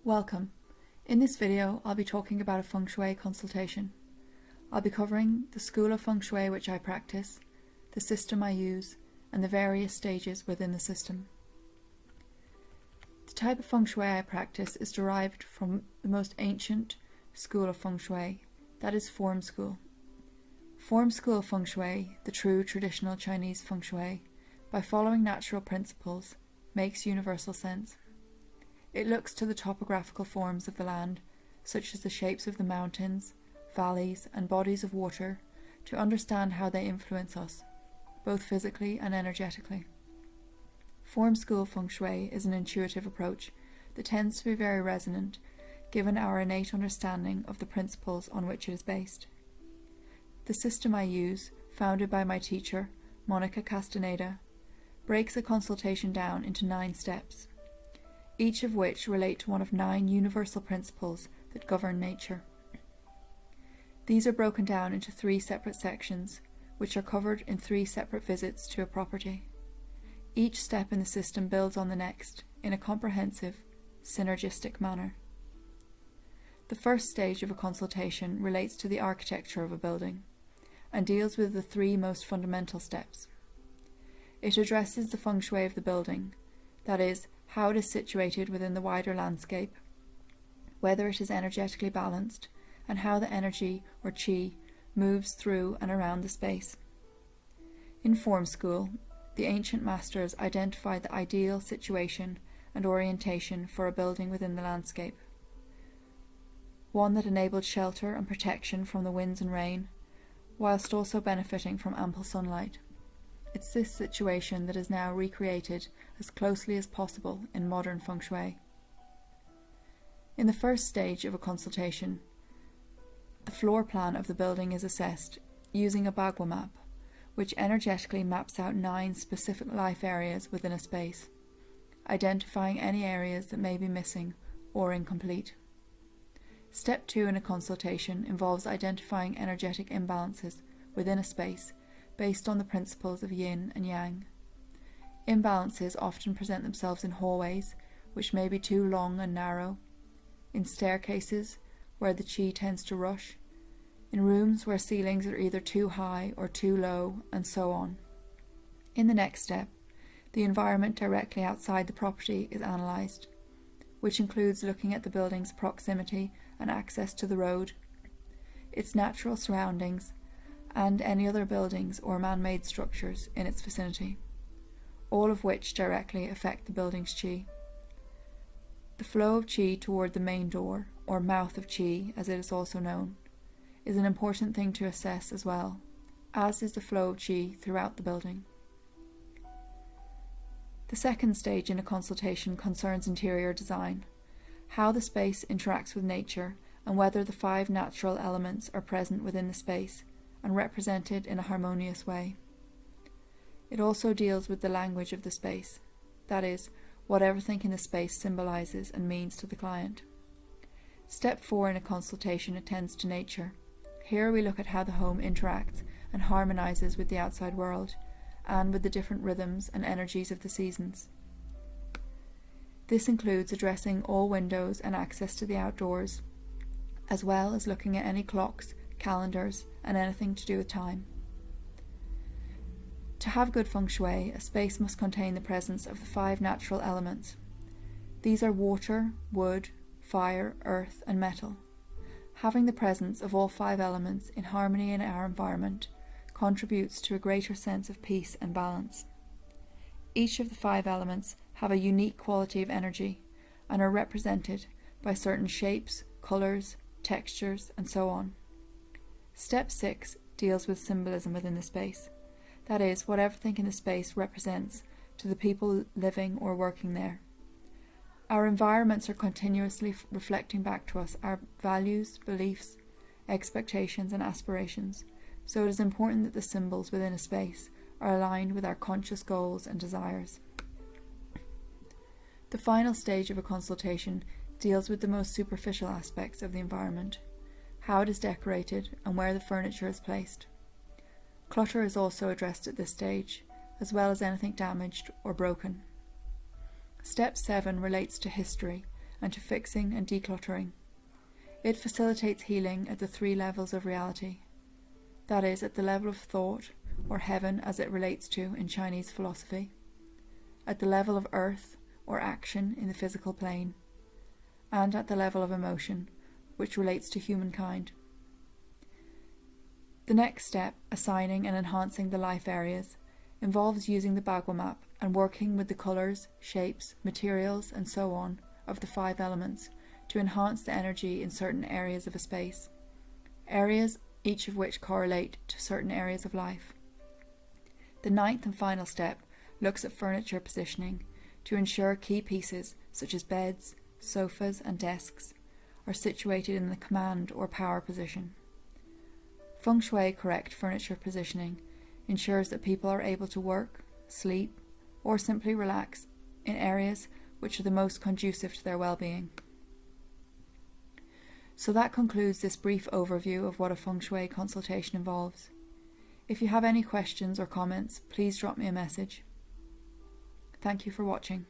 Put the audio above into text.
Welcome. In this video, I'll be talking about a Feng Shui consultation. I'll be covering the school of Feng Shui which I practice, the system I use, and the various stages within the system. The type of Feng Shui I practice is derived from the most ancient school of Feng Shui, that is Form School. Form School Feng Shui, the true traditional Chinese Feng Shui, by following natural principles, makes universal sense. It looks to the topographical forms of the land, such as the shapes of the mountains, valleys, and bodies of water, to understand how they influence us, both physically and energetically. Form School Feng Shui is an intuitive approach that tends to be very resonant, given our innate understanding of the principles on which it is based. The system I use, founded by my teacher, Monica Castaneda, breaks a consultation down into 9 steps, each of which relate to one of 9 universal principles that govern nature. These are broken down into 3 separate sections, which are covered in 3 separate visits to a property. Each step in the system builds on the next in a comprehensive, synergistic manner. The first stage of a consultation relates to the architecture of a building and deals with the 3 most fundamental steps. It addresses the feng shui of the building, that is, how it is situated within the wider landscape, whether it is energetically balanced, and how the energy or qi moves through and around the space. In Form School, the ancient masters identified the ideal situation and orientation for a building within the landscape, one that enabled shelter and protection from the winds and rain, whilst also benefiting from ample sunlight. It's this situation that is now recreated as closely as possible in modern feng shui. In the first stage of a consultation, the floor plan of the building is assessed using a Bagua map, which energetically maps out 9 specific life areas within a space, identifying any areas that may be missing or incomplete. Step 2 in a consultation involves identifying energetic imbalances within a space based on the principles of yin and yang. Imbalances often present themselves in hallways, which may be too long and narrow, in staircases, where the qi tends to rush, in rooms where ceilings are either too high or too low, and so on. In the next step, the environment directly outside the property is analysed, which includes looking at the building's proximity and access to the road, its natural surroundings, and any other buildings or man-made structures in its vicinity, all of which directly affect the building's qi. The flow of qi toward the main door, or mouth of qi as it is also known, is an important thing to assess as well, as is the flow of qi throughout the building. The second stage in a consultation concerns interior design, how the space interacts with nature, and whether the 5 natural elements are present within the space and represented in a harmonious way. It also deals with the language of the space, that is, what everything in the space symbolises and means to the client. Step 4 in a consultation attends to nature. Here we look at how the home interacts and harmonises with the outside world, and with the different rhythms and energies of the seasons. This includes addressing all windows and access to the outdoors, as well as looking at any clocks, calendars, and anything to do with time. To have good feng shui, a space must contain the presence of the 5 natural elements. These are water, wood, fire, earth, and metal. Having the presence of all 5 elements in harmony in our environment contributes to a greater sense of peace and balance. Each of the 5 elements have a unique quality of energy and are represented by certain shapes, colours, textures, and so on. Step 6 deals with symbolism within the space, that is, what everything in the space represents to the people living or working there. Our environments are continuously reflecting back to us our values, beliefs, expectations, and aspirations, so it is important that the symbols within a space are aligned with our conscious goals and desires. The final stage of a consultation deals with the most superficial aspects of the environment, how it is decorated, and where the furniture is placed. Clutter is also addressed at this stage, as well as anything damaged or broken. Step 7 relates to history and to fixing and decluttering. It facilitates healing at the 3 levels of reality. That is, at the level of thought, or heaven as it relates to in Chinese philosophy, at the level of earth, or action in the physical plane, and at the level of emotion, which relates to humankind. The next step, assigning and enhancing the life areas, involves using the Bagua map and working with the colours, shapes, materials, and so on of the 5 elements to enhance the energy in certain areas of a space, areas each of which correlate to certain areas of life. The 9th and final step looks at furniture positioning to ensure key pieces such as beds, sofas and desks are situated in the command or power position. Feng Shui correct furniture positioning ensures that people are able to work, sleep, or simply relax in areas which are the most conducive to their well-being. So that concludes this brief overview of what a Feng Shui consultation involves. If you have any questions or comments, please drop me a message. Thank you for watching.